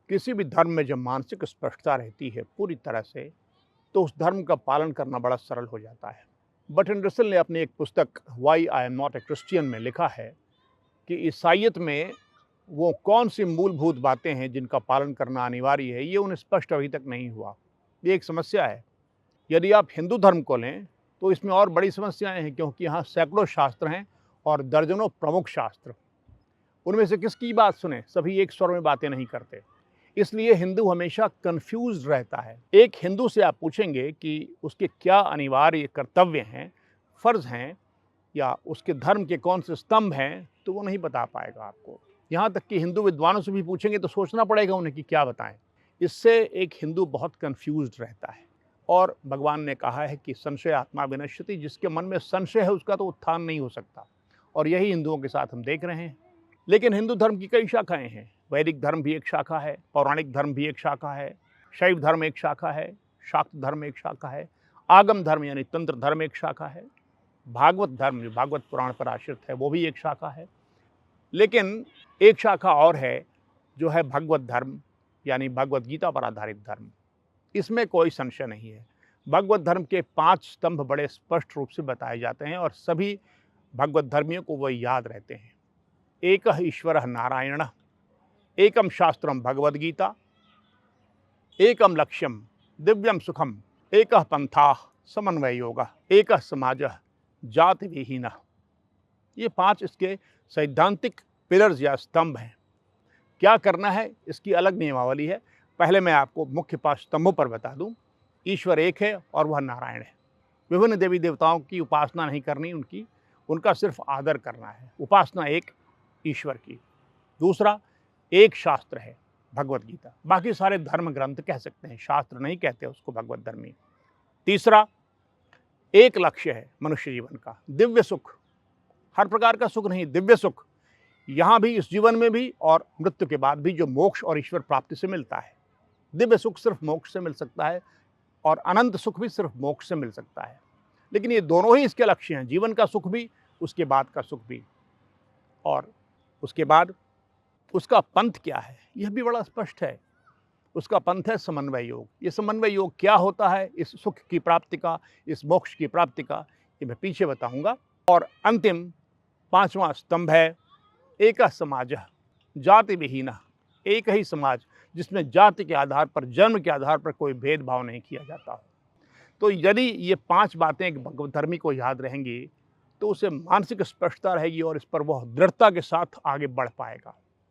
किसी भी धर्म में जब मानसिक स्पष्टता रहती है पूरी तरह से, तो उस धर्म का पालन करना बड़ा सरल हो जाता है। बर्ट्रैंड रसल ने अपनी एक पुस्तक why I am not a Christian में लिखा है कि ईसाईयत में वो कौन सी मूलभूत बातें हैं जिनका पालन करना अनिवार्य है, ये उन्हें स्पष्ट अभी तक नहीं हुआ। ये एक समस्या है। यदि आप हिंदू धर्म को लें तो इसमें और बड़ी समस्याएं हैं, क्योंकि यहाँ सैकड़ों शास्त्र हैं और दर्जनों प्रमुख शास्त्र। उनमें से किसकी बात सुने? सभी एक स्वर में बातें नहीं करते। इसलिए हिंदू हमेशा कंफ्यूज रहता है। एक हिंदू से आप पूछेंगे कि उसके क्या अनिवार्य कर्तव्य हैं, फर्ज हैं, या उसके धर्म के कौन से स्तंभ हैं, तो वो नहीं बता पाएगा आपको। यहाँ तक कि हिंदू विद्वानों से भी पूछेंगे तो सोचना पड़ेगा उन्हें कि क्या बताएं। इससे एक हिंदू बहुत कंफ्यूज रहता है। और भगवान ने कहा है कि संशय आत्मा विनश्यति, जिसके मन में संशय है उसका तो उत्थान नहीं हो सकता। और यही हिंदुओं के साथ हम देख रहे हैं। लेकिन हिंदू धर्म की कई शाखाएं हैं। वैदिक धर्म भी एक शाखा है, पौराणिक धर्म भी एक शाखा है, शैव धर्म एक शाखा है, शाक्त धर्म एक शाखा है, आगम धर्म यानी तंत्र धर्म एक शाखा है, भागवत धर्म जो भागवत पुराण पर आश्रित है वो भी एक शाखा है। लेकिन एक शाखा और है जो है भगवत धर्म यानी भगवत गीता पर आधारित धर्म। इसमें कोई संशय नहीं है। भगवत धर्म के 5 स्तंभ बड़े स्पष्ट रूप से बताए जाते हैं और सभी भगवत धर्मियों को वो याद रहते हैं। एकः ईश्वरः नारायणः, एकम शास्त्रम भगवद गीता, एकम लक्ष्यम दिव्यम सुखम, एकः पंथाः समन्वय योगः, एकः समाजः जाति विहीनः। ये 5 इसके सैद्धांतिक पिलर्स या स्तंभ हैं। क्या करना है इसकी अलग नियमावली है। पहले मैं आपको मुख्य 5 स्तंभों पर बता दूं। ईश्वर एक है और वह नारायण है। विभिन्न देवी देवताओं की उपासना नहीं करनी, उनका सिर्फ आदर करना है। उपासना एक ईश्वर की। दूसरा, एक शास्त्र है भगवत गीता, बाकी सारे धर्म ग्रंथ कह सकते हैं, शास्त्र नहीं कहते उसको भगवत धर्मी। तीसरा, एक लक्ष्य है मनुष्य जीवन का, दिव्य सुख। हर प्रकार का सुख नहीं, दिव्य सुख, यहाँ भी, इस जीवन में भी और मृत्यु के बाद भी, जो मोक्ष और ईश्वर प्राप्ति से मिलता है। दिव्य सुख सिर्फ मोक्ष से मिल सकता है और अनंत सुख भी सिर्फ मोक्ष से मिल सकता है। लेकिन ये दोनों ही इसके लक्ष्य हैं, जीवन का सुख भी, उसके बाद का सुख भी। और उसके बाद उसका पंथ क्या है, यह भी बड़ा स्पष्ट है। उसका पंथ है समन्वय योग। ये समन्वय योग क्या होता है, इस सुख की प्राप्ति का, इस मोक्ष की प्राप्ति का, ये मैं पीछे बताऊंगा। और अंतिम 5वां स्तंभ है एकः समाजः जाति विहीनः। एक ही समाज जिसमें जाति के आधार पर, जन्म के आधार पर कोई भेदभाव नहीं किया जाता हो। तो यदि ये 5 बातें एक भगवत धर्मी को याद रहेंगी तो उसे मानसिक स्पष्टता रहेगी और इस पर वह दृढ़ता के साथ आगे बढ़ पाएगा।